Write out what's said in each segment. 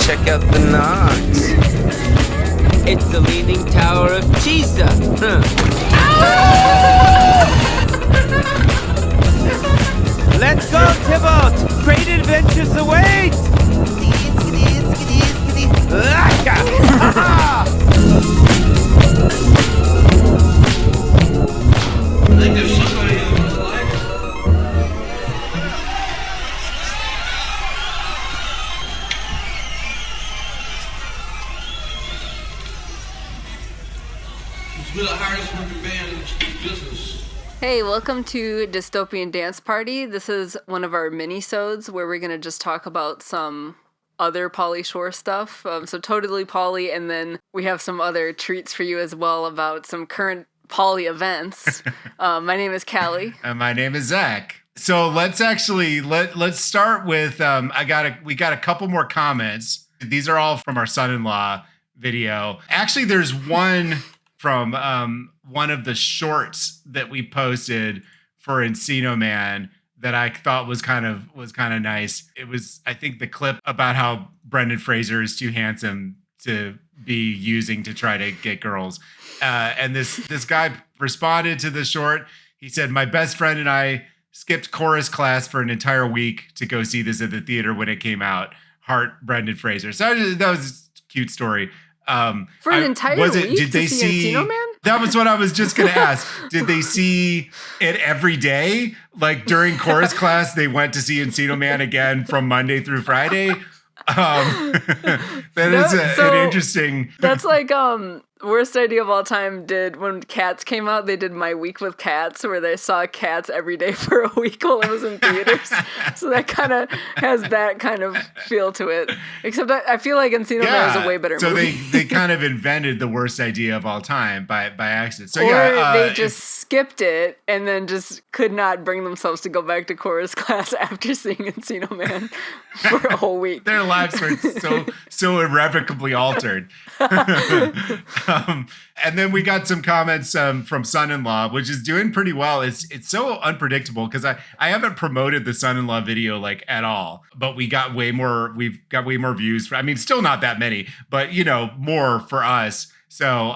check out the knocks. It's the Leaning Tower of Pisa. Let's go, Tybalt! Great adventures await! I think there's somebody on the line. It's been the hardest working band in the business. Hey, welcome to Dystopian Dance Party. This is one of our mini-sodes where we're going to just talk about some other Pauly Shore stuff. So Totally Pauly, and then we have some other treats for you as well about some current Pauly events. My name is Callie. And my name is Zach. So let's actually let's start with we got a couple more comments. These are all from our son-in-law video. Actually, there's one from one of the shorts that we posted for Encino Man that I thought was kind of nice. It was, I think, the clip about how Brendan Fraser is too handsome to be using to try to get girls. And this guy responded to the short. He said, "My best friend and I skipped chorus class for an entire week to go see this at the theater when it came out. Heart, Brendan Fraser." So that was a cute story. For an entire week did they see Encino Man? That was what I was just going to ask. Did they see it every day? Like during chorus class, they went to see Encino Man again from Monday through Friday? An interesting... That's like worst idea of all time did when Cats came out. They did My Week with Cats, where they saw Cats every day for a week while it was in theaters. So that kind of has that kind of feel to it. Except I feel like Encino Man is a way better movie. So they kind of invented the worst idea of all time by accident. So they just skipped it and then just could not bring themselves to go back to chorus class after seeing Encino Man for a whole week. Their lives were so irrevocably altered. And then we got some comments from Son-in-Law, which is doing pretty well. It's so unpredictable because I haven't promoted the Son-in-Law video like at all, but we've got way more views. Still not that many, but more for us. So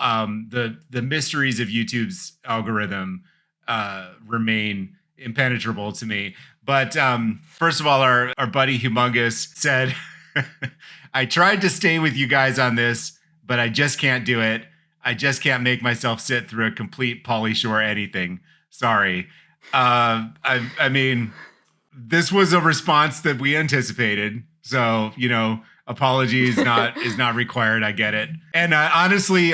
the mysteries of YouTube's algorithm remain impenetrable to me. But first of all, our buddy Humongous said, "I tried to stay with you guys on this, but I just can't do it. I just can't make myself sit through a complete Pauly Shore anything. Sorry." This was a response that we anticipated. So, apology is not required. I get it. And honestly,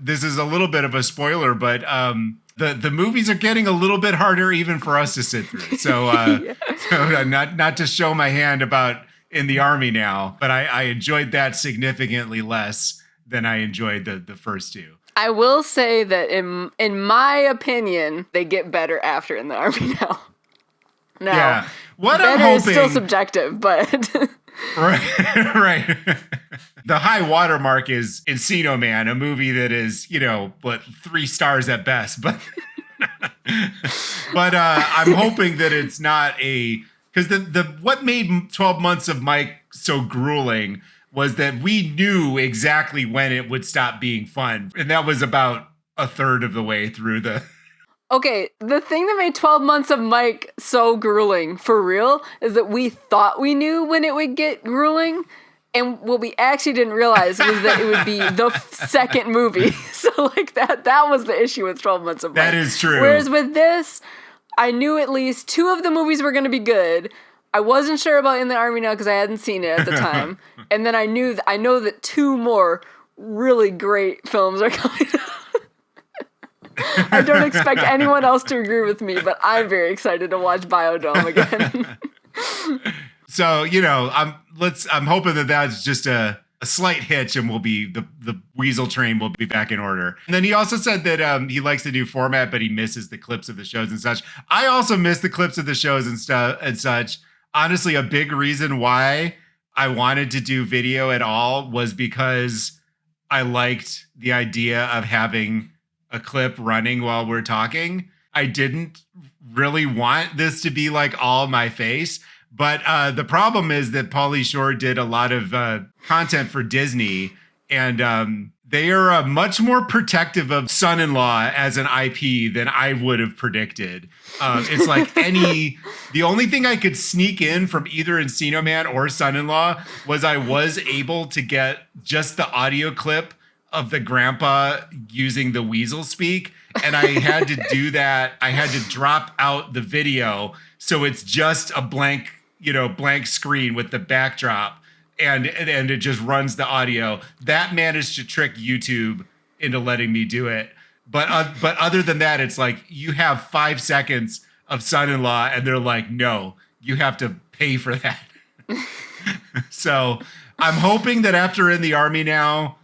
this is a little bit of a spoiler, but the movies are getting a little bit harder even for us to sit through. So, so not to show my hand about in the Army now, but I enjoyed that significantly less than I enjoyed the first two. I will say that in my opinion, they get better after In the Army now. Now, yeah. What better I'm hoping is still subjective, but right. The high watermark is Encino Man, a movie that is 3 stars at best, but I'm hoping that it's not because what made 12 Months of Mike so grueling was that we knew exactly when it would stop being fun. And that was about a third of the way through the... Okay, the thing that made 12 Months of Mike so grueling, for real, is that we thought we knew when it would get grueling. And what we actually didn't realize was that it would be the second movie. So that was the issue with 12 Months of Mike. That is true. Whereas with this, I knew at least 2 of the movies were going to be good. I wasn't sure about In the Army Now because I hadn't seen it at the time. And then I know that 2 more really great films are coming out. I don't expect anyone else to agree with me, but I'm very excited to watch Biodome again. So, I'm hoping that that's just a slight hitch and the Weasel train will be back in order. And then he also said that he likes the new format, but he misses the clips of the shows and such. I also miss the clips of the shows and stuff and such. Honestly, a big reason why I wanted to do video at all was because I liked the idea of having a clip running while we're talking. I didn't really want this to be like all my face, But the problem is that Pauly Shore did a lot of content for Disney, and they are much more protective of son-in-law as an IP than I would have predicted. It's like the only thing I could sneak in from either Encino Man or son-in-law was I was able to get just the audio clip of the grandpa using the weasel speak. And I had to do that. I had to drop out the video. So it's just a blank screen with the backdrop. And it just runs the audio. That managed to trick YouTube into letting me do it. But other than that, it's like you have 5 seconds of son-in-law, and they're like, no, you have to pay for that. So I'm hoping that after In the Army Now,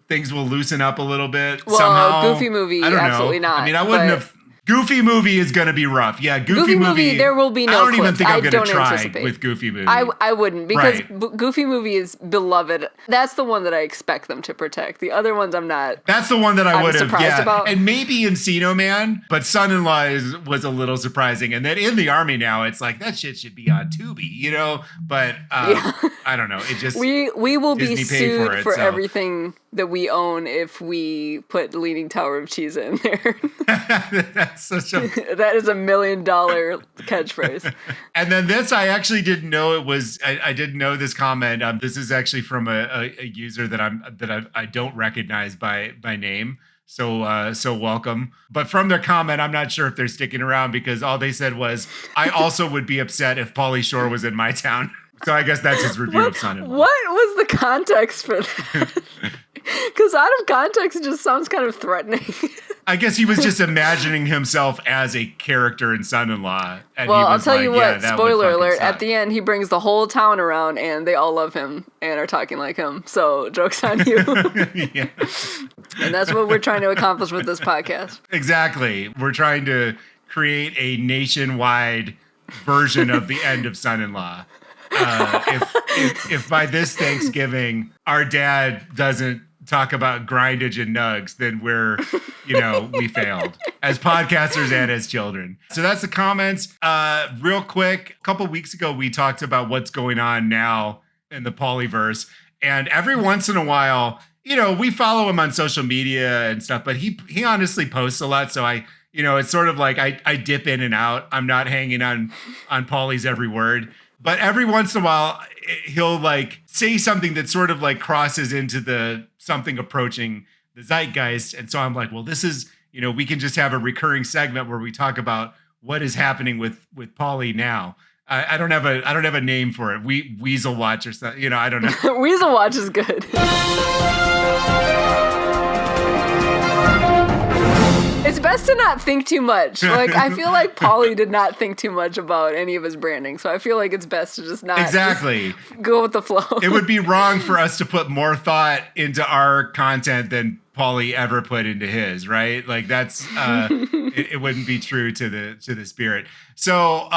things will loosen up a little bit. Well, somehow. Goofy movie, I don't absolutely know. not. I mean, I wouldn't have. Goofy movie is going to be rough. Yeah, Goofy movie. There will be no. I don't even clips. think I'm going to try anticipate. with Goofy movie. I wouldn't, because Right. Goofy movie is beloved. That's the one that I expect them to protect. The other ones I'm not. That's the one that I would have. surprised Yeah, about. and maybe Encino Man, but Son-in-Law was a little surprising. And then In the Army Now, it's like that shit should be on Tubi, But I don't know. It just We will Disney be paid sued for so. everything that we own if we put Leaning Tower of Cheese in there. That's such a. That is $1 million catchphrase. And then this, I actually didn't know it was. I didn't know this comment. This is actually from a user that I don't recognize by name. So welcome. But from their comment, I'm not sure if they're sticking around because all they said was, "I also would be upset if Pauly Shore was in my town." So I guess that's his review of Son-in-Law. What was the context for that? Because out of context, it just sounds kind of threatening. I guess he was just imagining himself as a character in Son-in-Law. And Well, he I'll was tell like, you yeah, what, that would spoiler fucking alert, suck. at the end, he brings the whole town around and they all love him and are talking like him. So, joke's on you. Yeah. And that's what we're trying to accomplish with this podcast. Exactly. We're trying to create a nationwide version of the end of Son-in-Law. If by this Thanksgiving our dad doesn't talk about grindage and nugs, then we failed as podcasters and as children. So that's the comments. Real quick, a couple weeks ago we talked about what's going on now in the Paulyverse, and every once in a while, we follow him on social media and stuff, but he honestly posts a lot. So it's sort of like I dip in and out. I'm not hanging on Pauly's every word. But every once in a while, he'll say something that sort of crosses into something approaching the zeitgeist. And so I'm like, well, this is, we can just have a recurring segment where we talk about what is happening with Pauly now. I don't have a name for it. Weasel Watch or something. I don't know. Weasel Watch is good. It's best to not think too much. I feel like Pauly did not think too much about any of his branding, so I feel like it's best to just not exactly go with the flow. It would be wrong for us to put more thought into our content than Pauly ever put into his, right? That's it wouldn't be true to the spirit. So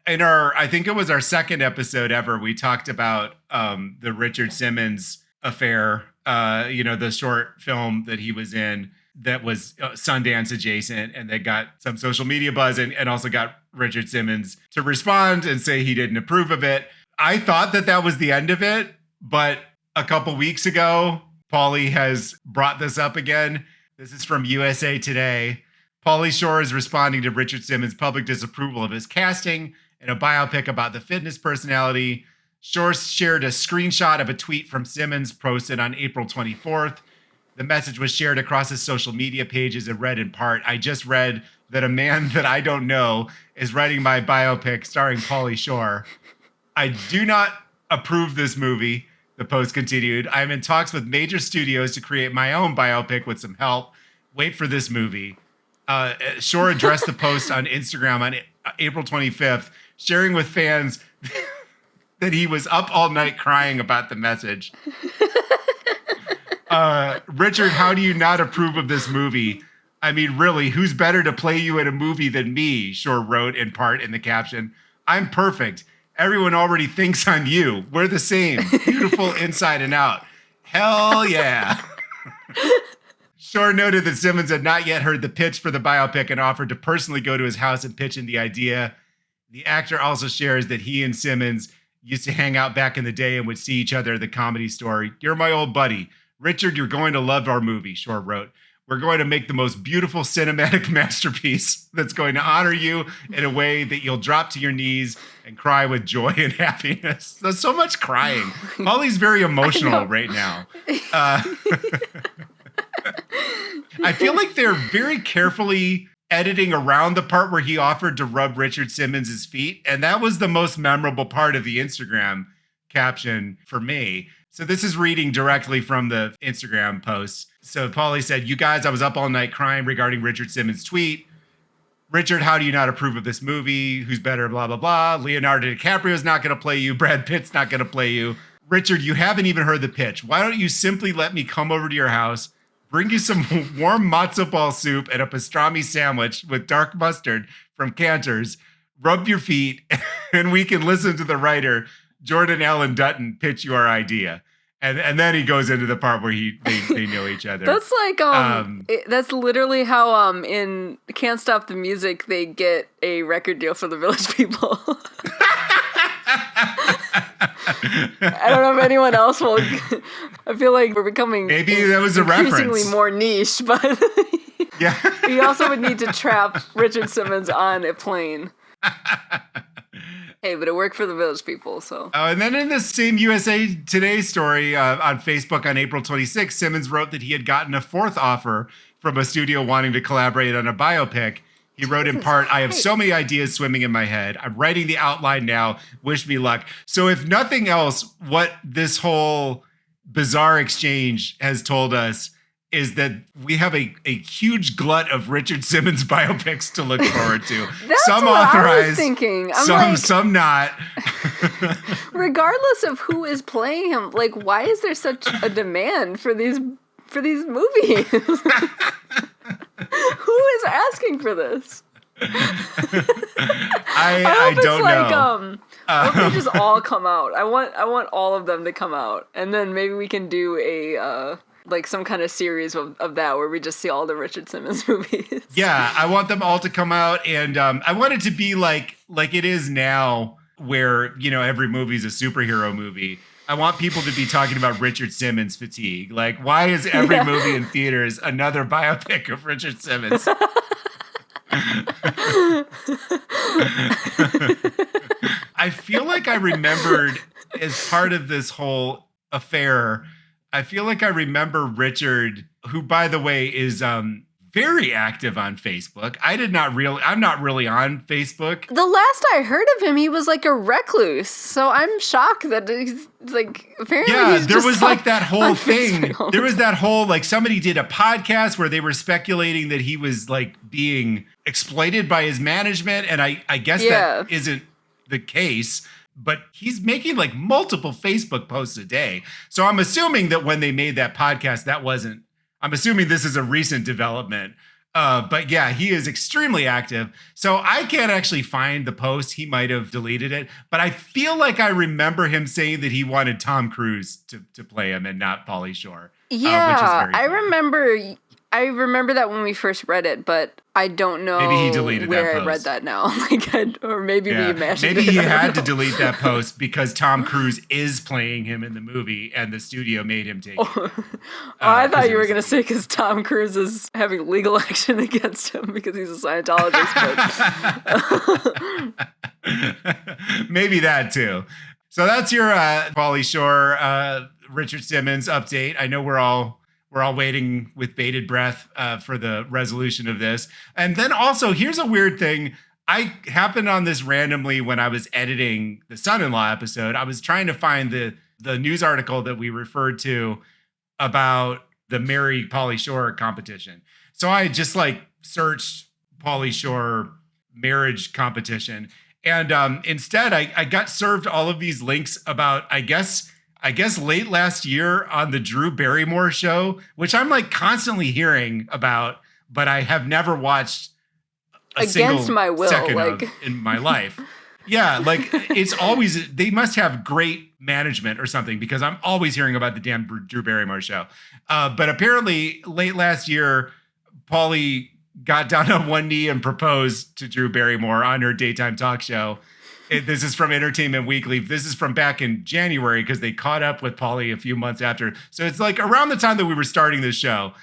in I think it was our second episode ever, we talked about the Richard Simmons affair, the short film that he was in that was Sundance adjacent, and they got some social media buzz and also got Richard Simmons to respond and say he didn't approve of it. I thought that was the end of it, but a couple weeks ago, Pauly has brought this up again. This is from USA Today. Pauly Shore is responding to Richard Simmons' public disapproval of his casting in a biopic about the fitness personality. Shore shared a screenshot of a tweet from Simmons posted on April 24th. The message was shared across his social media pages and read in part, "I just read that a man that I don't know is writing my biopic starring Pauly Shore. I do not approve this movie," the post continued. "I'm in talks with major studios to create my own biopic with some help. Wait for this movie." Shore addressed the post on Instagram on April 25th, sharing with fans that he was up all night crying about the message. "Richard, how do you not approve of this movie? I mean, really, who's better to play you in a movie than me?" Shore wrote in part in the caption. "I'm perfect. Everyone already thinks I'm you. We're the same. Beautiful inside and out. Hell yeah." Shore noted that Simmons had not yet heard the pitch for the biopic and offered to personally go to his house and pitch in the idea. The actor also shares that he and Simmons used to hang out back in the day and would see each other at the Comedy Store. You're my old buddy. Richard, you're going to love our movie, Shore wrote. We're going to make the most beautiful cinematic masterpiece that's going to honor you in a way that you'll drop to your knees and cry with joy and happiness. There's so much crying. Pauly's very emotional right now. I feel like they're very carefully editing around the part where he offered to rub Richard Simmons' feet. And that was the most memorable part of the Instagram caption for me. So this is reading directly from the Instagram post. So Pauly said, you guys, I was up all night crying regarding Richard Simmons' tweet. Richard, how do you not approve of this movie? Who's better? Blah, blah, blah. Leonardo DiCaprio's not going to play you. Brad Pitt's not going to play you. Richard, you haven't even heard the pitch. Why don't you simply let me come over to your house, bring you some warm matzo ball soup and a pastrami sandwich with dark mustard from Cantor's, rub your feet, and we can listen to the writer, Jordan Allen Dutton, pitch you our idea. And then he goes into the part where they know each other. That's like that's literally how in Can't Stop the Music they get a record deal for the Village People. I don't know if anyone else will. I feel like we're becoming maybe that was a increasingly reference. More niche, but yeah, he also would need to trap Richard Simmons on a plane. Hey, but it worked for the Village People, so. And then in the same USA Today story on Facebook on April 26th, Simmons wrote that he had gotten a fourth offer from a studio wanting to collaborate on a biopic. He wrote in part, I have so many ideas swimming in my head. I'm writing the outline now. Wish me luck. So if nothing else, what this whole bizarre exchange has told us is that we have a huge glut of Richard Simmons biopics to look forward to. That's some what authorized, I was thinking. some not. Regardless of who is playing him, like, why is there such a demand for these movies? Who is asking for this? I don't know. I hope they just all come out. I want all of them to come out, and then maybe we can do a like some kind of series of that where we just see all the Richard Simmons movies. Yeah, I want them all to come out, and I want it to be like it is now, where every movie is a superhero movie. I want people to be talking about Richard Simmons fatigue. Like, why is every movie in theaters another biopic of Richard Simmons? I feel like I remembered, as part of this whole affair, I feel like I remember Richard, who, by the way, is very active on Facebook. I'm not really on Facebook. The last I heard of him, he was like a recluse. So I'm shocked that he's like, apparently he's there just was like that whole thing. film. There was that whole, like, somebody did a podcast where they were speculating that he was like being exploited by his management. And I guess that isn't the case. But he's making like multiple Facebook posts a day. So I'm assuming that when they made that podcast, I'm assuming this is a recent development. But yeah, he is extremely active. So I can't actually find the post. He might have deleted it. But I feel like I remember him saying that he wanted Tom Cruise to play him and not Pauly Shore. Yeah, which is very funny. I remember that when we first read it, but I don't know maybe he deleted where that post. I read that now. Or maybe we imagined it. Maybe he had to delete that post because Tom Cruise is playing him in the movie and the studio made him take it. I thought you were going to say because Tom Cruise is having legal action against him because he's a Scientologist. But maybe that too. So that's your Pauly Shore, Richard Simmons update. I know we're all waiting with bated breath for the resolution of this. And then also, here's a weird thing. I happened on this randomly when I was editing the Son-in-Law episode. I was trying to find the news article that we referred to about the Marry Pauly Shore competition. So I just like searched Pauly Shore marriage competition. And instead, I got served all of these links about, I guess late last year on the Drew Barrymore show, which I'm like constantly hearing about, but I have never watched a single my will, second like of in my life. Yeah, like it's always, they must have great management or something because I'm always hearing about the damn Drew Barrymore show. But apparently late last year, Pauly got down on one knee and proposed to Drew Barrymore on her daytime talk show. This is from Entertainment Weekly. This is from back in January because they caught up with Pauly a few months after. So it's like around the time that we were starting this show.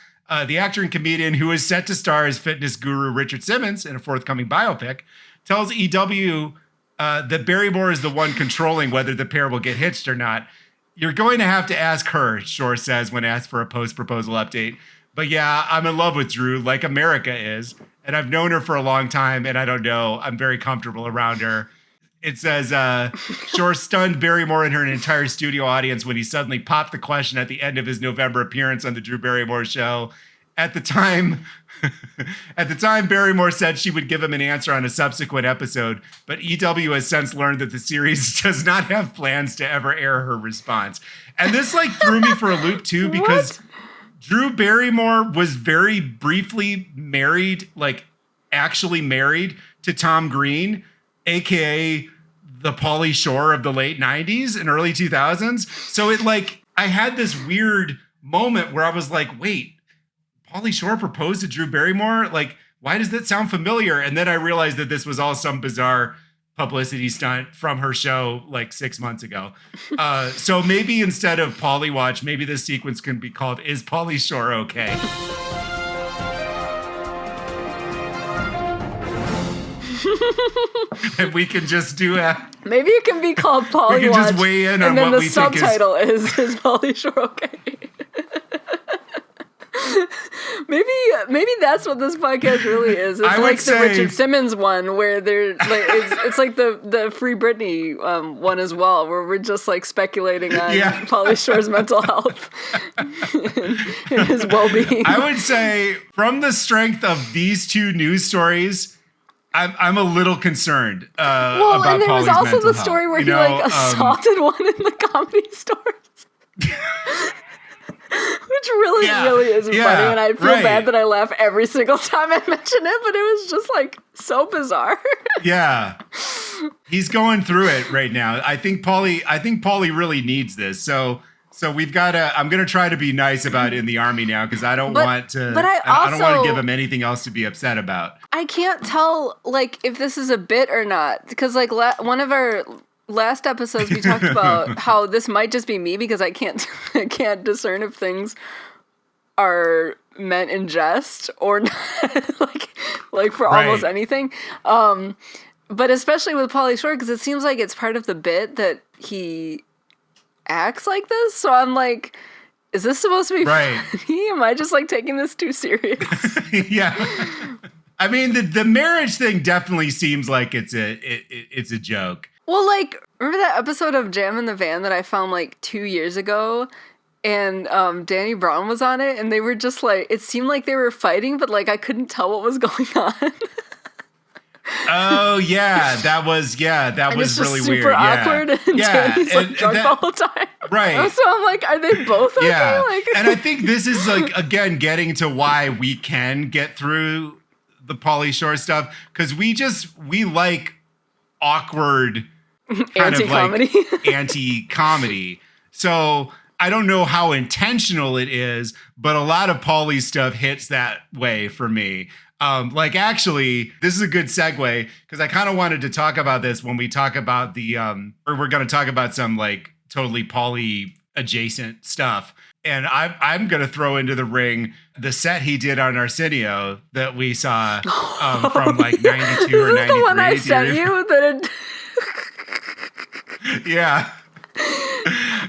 The actor and comedian who is set to star as fitness guru Richard Simmons in a forthcoming biopic tells EW that Barrymore is the one controlling whether the pair will get hitched or not. You're going to have to ask her, Shore says when asked for a post-proposal update. But yeah, I'm in love with Drew, like America is. And I've known her for a long time, and I don't know. I'm very comfortable around her. It says, Shore stunned Barrymore and her entire studio audience when he suddenly popped the question at the end of his November appearance on the Drew Barrymore show. At the time, Barrymore said she would give him an answer on a subsequent episode, but EW has since learned that the series does not have plans to ever air her response. And this like threw me for a loop too, because Drew Barrymore was very briefly married, like actually married to Tom Green, aka the Pauly Shore of the late 90s and early 2000s. So it like, I had this weird moment where I was like, wait, Pauly Shore proposed to Drew Barrymore? Like, why does that sound familiar? And then I realized that this was all some bizarre publicity stunt from her show like 6 months ago. So maybe instead of Pauly Watch, maybe this sequence can be called Is Pauly Shore Okay? And we can just do a... Maybe it can be called Pauly We can Watch, just weigh in on and then what the we think subtitle is Pauly Shore Okay? Maybe that's what this podcast really is. It's like the Richard Simmons one where they're like it's like the Free Britney one as well, where we're just like speculating on Pauly Shore's mental health and his well-being. I would say from the strength of these two news stories, I'm a little concerned about and there was Pauly's also the mental story health. where he like assaulted one in the Comedy Stores. Which really is funny, and I feel bad that I laugh every single time I mention it, but it was just like so bizarre. Yeah. He's going through it right now. I think Pauly really needs this. So we've got to, I'm going to try to be nice about it in the Army now, because I don't want to, I don't want to give him anything else to be upset about. I can't tell like if this is a bit or not, because like one of our last episodes we talked about how this might just be me because I can't discern if things are meant in jest or not, like for almost anything. But especially with Pauly Shore, because it seems like it's part of the bit that he acts like this. So I'm like, is this supposed to be funny? Am I just like taking this too serious? Yeah. I mean, the marriage thing definitely seems like it's a joke. Well, like, remember that episode of Jam in the Van that I found like 2 years ago? And Danny Brown was on it, and they were just like, it seemed like they were fighting, but like I couldn't tell what was going on. Oh yeah, that was really weird. Super awkward, and Danny's like drunk the whole time. Right. So I'm like, are they both okay? Yeah. Like, and I think this is like again getting to why we can get through the Pauly Shore stuff, because we like awkward kind anti-comedy. of like anti-comedy. So I don't know how intentional it is, but a lot of Pauly's stuff hits that way for me. Like actually, this is a good segue because I kind of wanted to talk about this when we talk about the, or we're going to talk about some like totally Pauly adjacent stuff. And I'm going to throw into the ring the set he did on Arsenio that we saw from like 92 or 93. Is this the one I sent you? Yeah.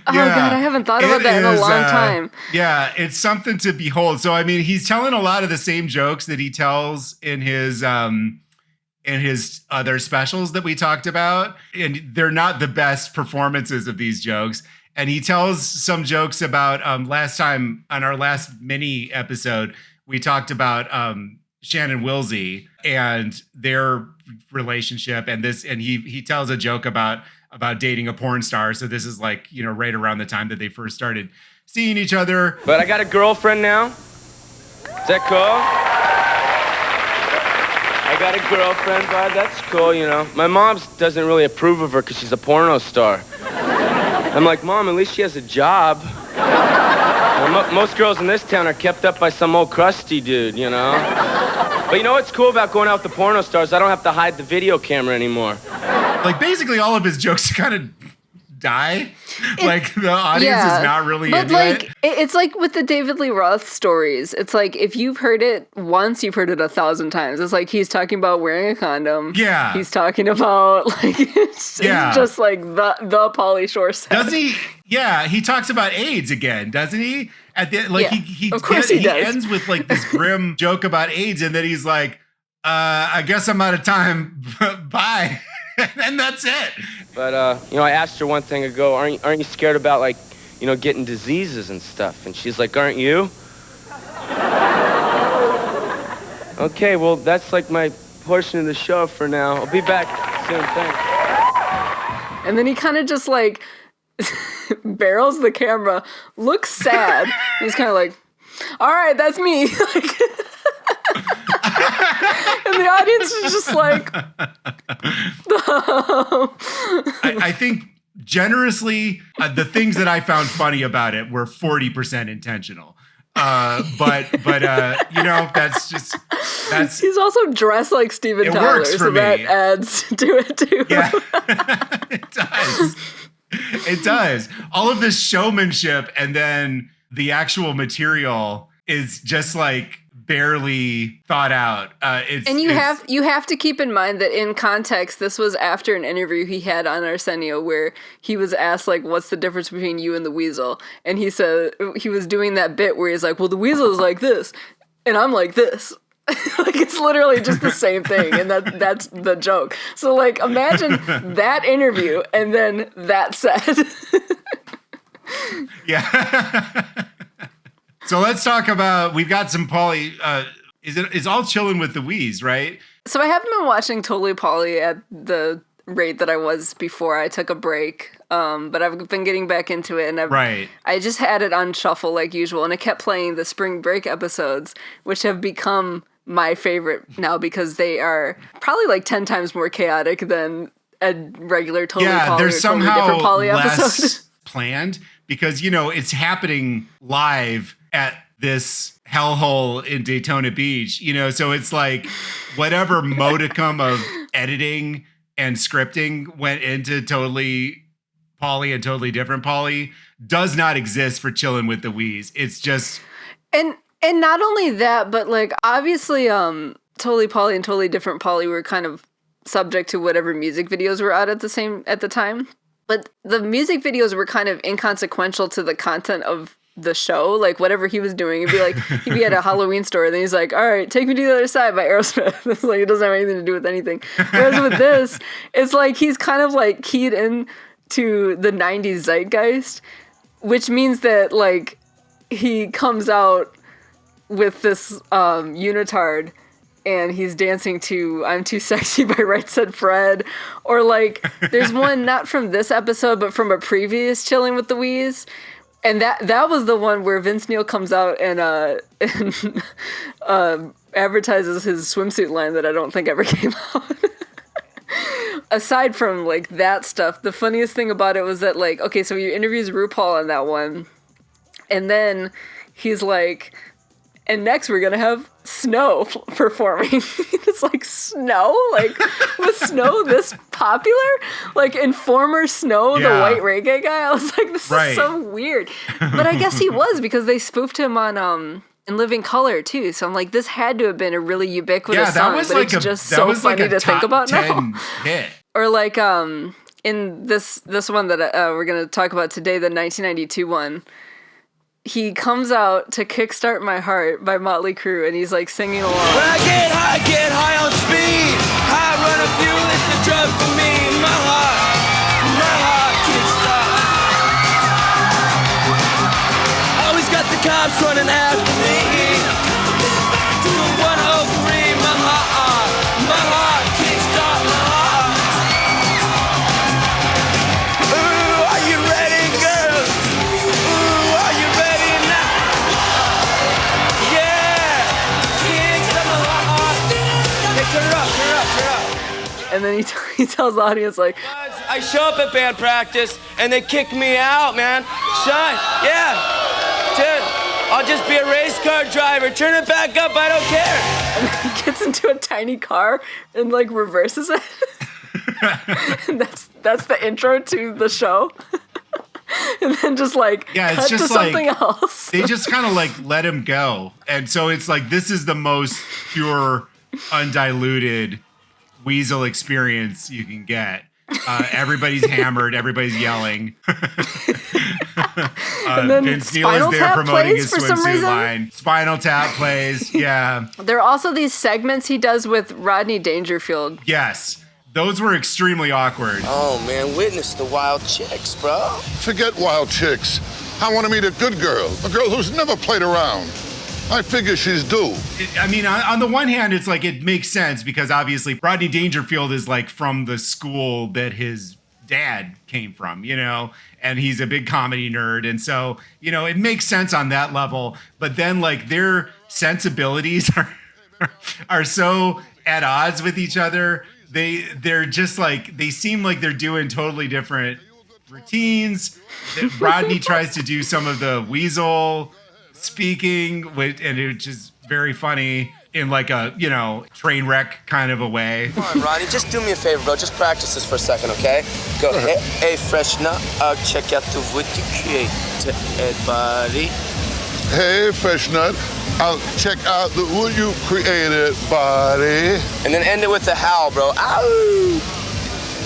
Oh God, I haven't thought about that in a long time. Yeah, it's something to behold. So I mean, he's telling a lot of the same jokes that he tells in his other specials that we talked about, and they're not the best performances of these jokes. And he tells some jokes about last time on our last mini episode, we talked about Shannon Wilsey and their relationship, and he tells a joke about dating a porn star. So this is like, you know, right around the time that they first started seeing each other. But I got a girlfriend now. Is that cool? I got a girlfriend, bud. That's cool, you know. My mom doesn't really approve of her because she's a porno star. I'm like, Mom, at least she has a job. Most girls in this town are kept up by some old crusty dude, you know? But you know what's cool about going out with the porno stars? I don't have to hide the video camera anymore. Like, basically all of his jokes kind of die. Like, the audience is not really into like, it. It's like with the David Lee Roth stories. It's like, if you've heard it once, you've heard it 1,000 times. It's like, he's talking about wearing a condom. Yeah. He's talking about, like, it's just like the Pauly Shore set. Doesn't he? Yeah, he talks about AIDS again, doesn't he? At the like, he of course he does. ends with like this grim joke about AIDS, and then he's like, I guess I'm out of time. Bye. And that's it. But, you know, I asked her one thing ago, aren't you scared about, like, you know, getting diseases and stuff? And she's like, aren't you? Okay, well, that's like my portion of the show for now. I'll be back soon, thanks. And then he kind of just like barrels the camera, looks sad. He's kind of like, all right, that's me. Like, and the audience is just like, I think generously, the things that I found funny about it were 40% intentional. But you know, that's. He's also dressed like Steven Tyler, works for so me. that adds to it too. Yeah, it does. It does. All of this showmanship, and then the actual material is just like barely thought out. And you have to keep in mind that in context, this was after an interview he had on Arsenio where he was asked, like, what's the difference between you and the Weasel? And he said he was doing that bit where he's like, well, the Weasel is like this, and I'm like this. Like, it's literally just the same thing, and that's the joke. So, like, imagine that interview and then that set. Yeah. So let's talk about, we've got some Pauly, is all Chillin with the Wiez, right? So I haven't been watching Totally Pauly at the rate that I was before I took a break, but I've been getting back into it, and I just had it on shuffle like usual, and it kept playing the spring break episodes, which have become my favorite now because they are probably like 10 times more chaotic than a regular Totally Pauly there's or somehow Totally Different Pauly less episode. planned because, you know, it's happening live at this hellhole in Daytona Beach, you know, so it's like whatever modicum of editing and scripting went into Totally Pauly and Totally Different Pauly does not exist for Chillin with the Wiez. It's just... And not only that, but like obviously Totally Pauly and Totally Different Pauly were kind of subject to whatever music videos were out at the time. But the music videos were kind of inconsequential to the content of the show. Like whatever he was doing, he'd be at a Halloween store, and then he's like, all right, take me to the other side by Aerosmith. It's like, it doesn't have anything to do with anything. Whereas with this, it's like he's kind of like keyed in to the 90s zeitgeist, which means that like he comes out with this unitard and he's dancing to I'm Too Sexy by Right Said Fred. Or like there's one not from this episode but from a previous Chillin with the Wiez, and that was the one where Vince Neil comes out and advertises his swimsuit line that I don't think ever came out. Aside from like that stuff, the funniest thing about it was that like, okay, so he interviews RuPaul on that one, and then he's like, and next we're gonna have Snow performing. It's like, Snow? Like, was Snow this popular? Like, Informer Snow, the white reggae guy? I was like, this is so weird. But I guess he was, because they spoofed him on In Living Color too. So I'm like, this had to have been a really ubiquitous song, but like it's just so funny to think about now. Hit. Or like in this one that we're gonna talk about today, the 1992 one. He comes out to Kickstart My Heart by Motley Crue, and he's like singing along. When I get high on speed. High run a fuel, it's the drug for me. My heart can't stop. Always got the cops running after me. To the 103, my heart can't stop. My heart. Ooh, are you ready, girls? Ooh, are you ready now? Yeah, can't stop my heart. Hey, turn it up. And then he tells the audience like, I show up at band practice and they kick me out, man. Shut, yeah, dude. I'll just be a race car driver. Turn it back up. I don't care. And then he gets into a tiny car and like reverses it. And that's the intro to the show. And then just like Yeah, cut it's just to something else. They just kind of like let him go. And so it's like, this is the most pure, undiluted Weasel experience you can get. Everybody's hammered, everybody's yelling. And then Vince Neil Spinal is there Tap promoting plays his for some swimsuit reason. line. Spinal Tap plays, yeah. There are also these segments he does with Rodney Dangerfield. Yes, those were extremely awkward. Oh, man, witness the wild chicks, bro. Forget wild chicks. I want to meet a good girl, a girl who's never played around. I figure she's due. I mean, on the one hand, it's like it makes sense because obviously Rodney Dangerfield is like from the school that his dad came from, you know, and he's a big comedy nerd. And so, you know, it makes sense on that level. But then like their sensibilities are so at odds with each other. They're just like, they seem like they're doing totally different routines. Rodney tries to do some of the Weasel speaking, and it's just very funny in like a, you know, train wreck kind of a way. Come on, Rodney, just do me a favor, bro. Just practice this for a second, okay? Go, hey, fresh nut, I'll check out the wood you created, buddy. Hey, fresh nut, I'll check out the wood you created, buddy. And then end it with the howl, bro. Ow!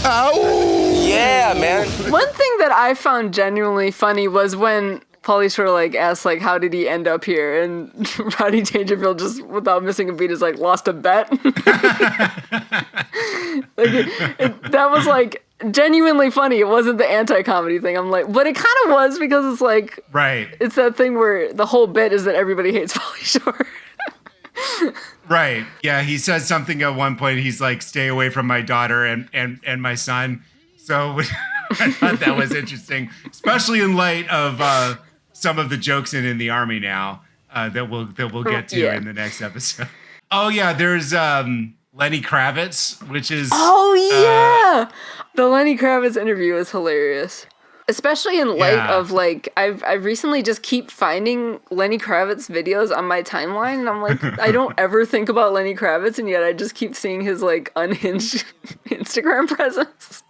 Ow! Yeah, man. One thing that I found genuinely funny was when Pauly sort of like asked like, how did he end up here? And Rodney Dangerfield just without missing a beat is like, lost a bet. That was like genuinely funny. It wasn't the anti-comedy thing. I'm like, but it kind of was because it's like, Right. it's that thing where the whole bit is that everybody hates Pauly Shore. Right. Yeah, he says something at one point. He's like, stay away from my daughter and my son. So I thought that was interesting, especially in light of some of the jokes in the Army now that we'll get to in the next episode. Oh yeah, there's Lenny Kravitz, which is Oh yeah, the Lenny Kravitz interview is hilarious, especially in light of like I've recently just keep finding Lenny Kravitz videos on my timeline, and I'm like, I don't ever think about Lenny Kravitz, and yet I just keep seeing his like unhinged Instagram presence.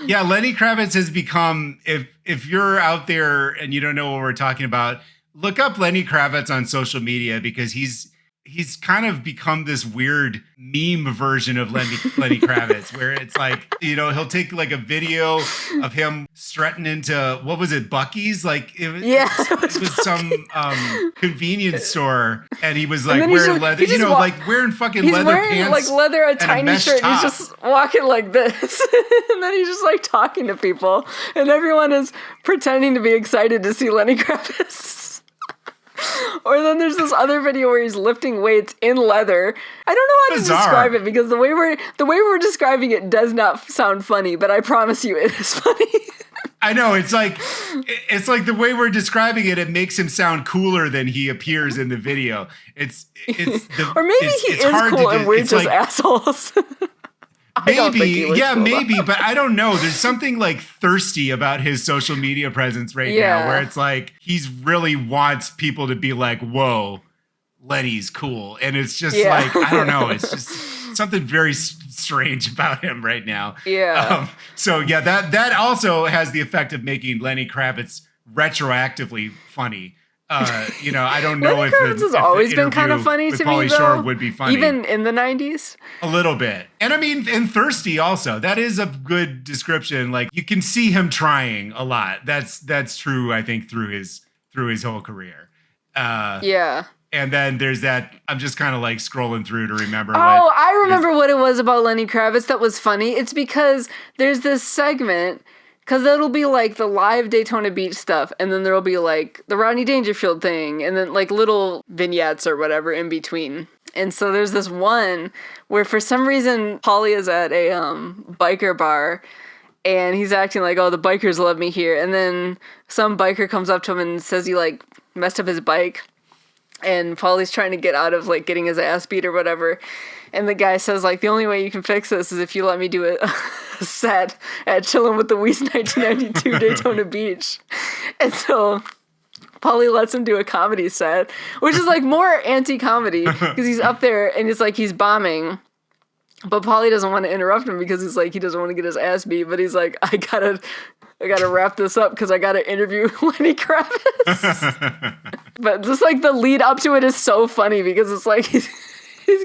Yeah, Lenny Kravitz has become, if you're out there and you don't know what we're talking about, look up Lenny Kravitz on social media because he's kind of become this weird meme version of Lenny Kravitz, where it's like, you know, he'll take like a video of him strutting into, what was it, Buc-ee's? Like, it was some convenience store, and he was like wearing leather, you know, like wearing fucking leather pants. He's wearing like leather, a tiny shirt, and he's just walking like this. And then he's just like talking to people, and everyone is pretending to be excited to see Lenny Kravitz. Or then there's this other video where he's lifting weights in leather. I don't know how to describe it because the way we're describing it does not sound funny, but I promise you it is funny. I know, it's like the way we're describing it, it makes him sound cooler than he appears in the video. Or maybe he is cool and we're just assholes. Maybe, but I don't know. There's something like thirsty about his social media presence right now, where it's like he's really wants people to be like, "Whoa, Lenny's cool," and it's just like, I don't know. It's just something very strange about him right now. Yeah. So yeah, that also has the effect of making Lenny Kravitz retroactively funny. You know, I don't know Lenny Kravitz has always been kind of funny to me, though. Shore would be funny, even in the 90s. A little bit, and I mean, and thirsty also. That is a good description. Like you can see him trying a lot. That's true. I think through his whole career. Yeah. And then there's that. I'm just kind of like scrolling through to remember. Oh, I remember what it was about Lenny Kravitz that was funny. It's because there's this segment. Because it'll be like the live Daytona Beach stuff, and then there'll be like the Rodney Dangerfield thing, and then like little vignettes or whatever in between. And so there's this one where for some reason Pauly is at a biker bar, and he's acting like, oh, the bikers love me here. And then some biker comes up to him and says he like messed up his bike. And Pauly's trying to get out of like getting his ass beat or whatever. And the guy says like, the only way you can fix this is if you let me do a set at Chillin with the Wiez 1992 Daytona Beach. And so Pauly lets him do a comedy set, which is like more anti-comedy because he's up there and it's like he's bombing. But Pauly doesn't want to interrupt him because he's like, he doesn't want to get his ass beat, but he's like, I gotta wrap this up because I gotta interview Lenny Kravitz. But just like the lead up to it is so funny because it's like he's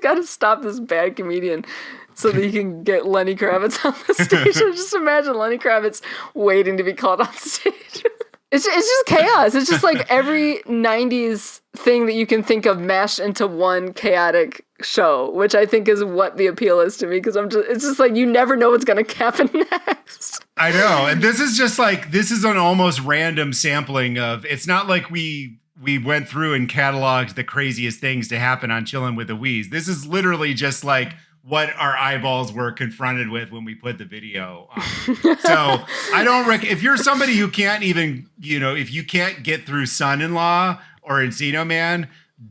got to stop this bad comedian so that he can get Lenny Kravitz on the stage. So just imagine Lenny Kravitz waiting to be called on stage. It's just chaos. It's just like every 90s thing that you can think of mashed into one chaotic show, which I think is what the appeal is to me, because it's just like you never know what's going to happen next. I know. And this is just like, this is an almost random sampling of, it's not like we went through and cataloged the craziest things to happen on Chillin' with the Wiez. This is literally just like what our eyeballs were confronted with when we put the video on. So I don't if you're somebody who can't even, if you can't get through Son-in-Law or Encino Man,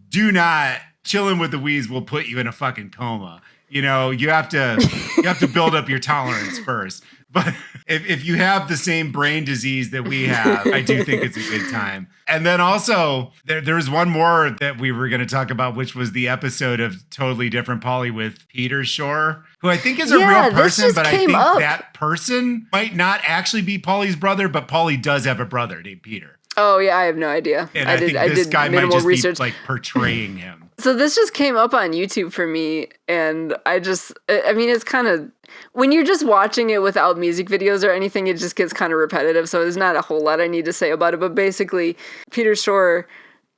do not. Chillin' with the Wiez will put you in a fucking coma. You have to build up your tolerance first. But if you have the same brain disease that we have, I do think it's a good time. And then also, there's one more that we were going to talk about, which was the episode of Totally Different Pauly with Peter Shore, who I think is a real person, but I think that person might not actually be Pauly's brother, but Pauly does have a brother named Peter. Oh, yeah, I have no idea. And I think this guy might just research. Be like portraying him. So this just came up on YouTube for me, and I mean, it's kind of, when you're just watching it without music videos or anything, it just gets kind of repetitive, so there's not a whole lot I need to say about it, but basically, Peter Shore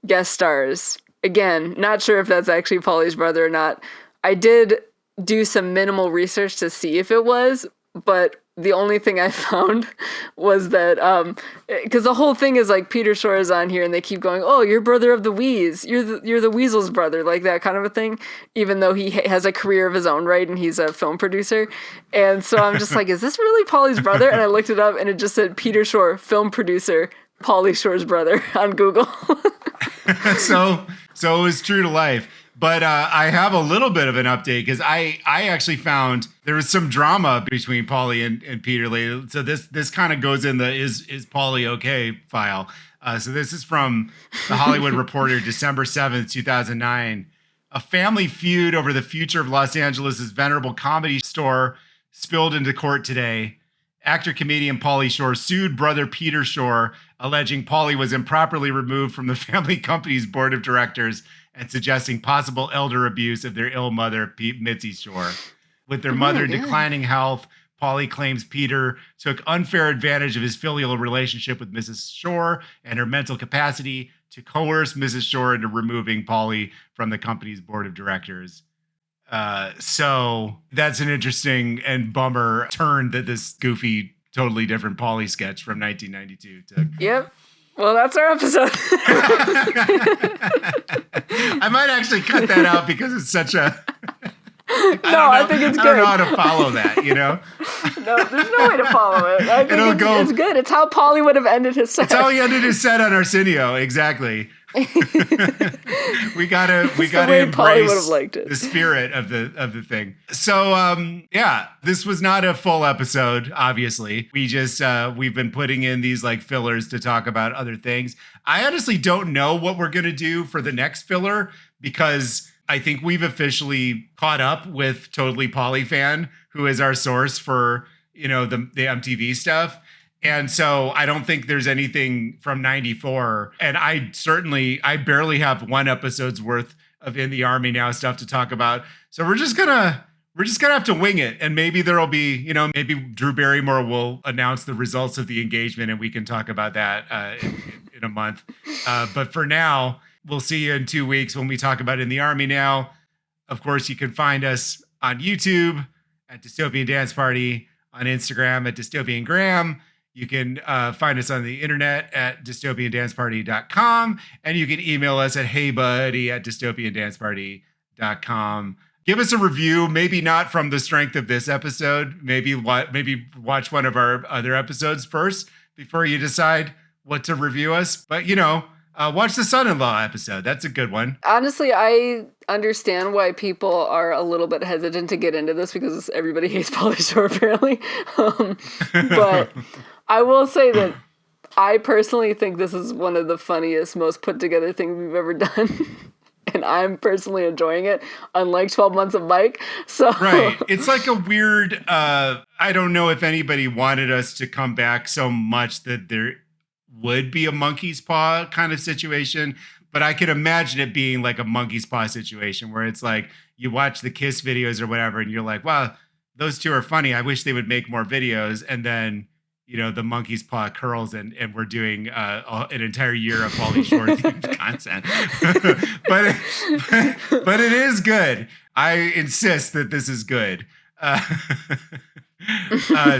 guest stars. Again, not sure if that's actually Pauly's brother or not. I did do some minimal research to see if it was, but the only thing I found was that, because the whole thing is like Peter Shore is on here and they keep going, oh, you're brother of the Wiez. You're the Weasel's brother, like that kind of a thing, even though he has a career of his own, right? And he's a film producer. And so I'm just like, is this really Pauly's brother? And I looked it up and it just said Peter Shore, film producer, Pauly Shore's brother on Google. So it was true to life. But I have a little bit of an update because I actually found there was some drama between Pauly and Peter lately. So this kind of goes in the is Pauly okay file. So this is from the Hollywood Reporter, December 7th, 2009. A family feud over the future of Los Angeles' venerable comedy store spilled into court today. Actor-comedian Pauly Shore sued brother Peter Shore, alleging Pauly was improperly removed from the family company's board of directors and suggesting possible elder abuse of their ill mother, Mitzi Shore. With their mother in declining health, Pauly claims Peter took unfair advantage of his filial relationship with Mrs. Shore and her mental capacity to coerce Mrs. Shore into removing Pauly from the company's board of directors. So that's an interesting and bummer turn that this goofy, totally different Pauly sketch from 1992 took. Yep. Well, that's our episode. I might actually cut that out because it's such a... I think it's good. I don't know how to follow that, No, there's no way to follow it. I think it's good. It's how Pauly would have ended his set. It's how he ended his set on Arsenio, exactly. we gotta embrace the spirit of the thing. So this was not a full episode, obviously. We've been putting in these like fillers to talk about other things. I honestly don't know what we're gonna do for the next filler because I think we've officially caught up with Totally Pauly Fan, who is our source for the MTV stuff. And so I don't think there's anything from 94. And I barely have one episode's worth of In the Army Now stuff to talk about. So we're just gonna have to wing it. And maybe there'll be, maybe Drew Barrymore will announce the results of the engagement and we can talk about that in a month. But for now, we'll see you in 2 weeks when we talk about In the Army Now. Of course, you can find us on YouTube at Dystopian Dance Party, on Instagram at Dystopian Graham. You can find us on the internet at dystopiandanceparty.com, and you can email us at heybuddy@dystopiandanceparty.com. Give us a review, maybe not from the strength of this episode. Maybe watch one of our other episodes first before you decide what to review us. But, watch the Son-in-Law episode. That's a good one. Honestly, I understand why people are a little bit hesitant to get into this because everybody hates Pauly Shore, apparently. But I will say that I personally think this is one of the funniest, most put together things we've ever done. And I'm personally enjoying it, unlike 12 Months of Mike. So Right. It's like a weird, I don't know if anybody wanted us to come back so much that there would be a monkey's paw kind of situation. But I could imagine it being like a monkey's paw situation where it's like you watch the Kiss videos or whatever, and you're like, wow, those two are funny. I wish they would make more videos. And then, you know, the monkey's paw curls and we're doing an entire year of Pauly Shore themed content. but it is good. I insist that this is good.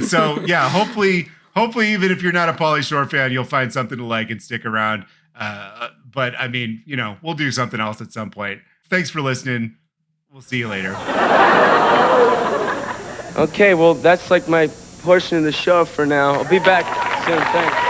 So yeah, hopefully even if you're not a Pauly Shore fan, you'll find something to like and stick around. But I mean, you know, we'll do something else at some point. Thanks for listening. We'll see you later. Okay, well, that's like my portion of the show for now. I'll be back soon. Thanks.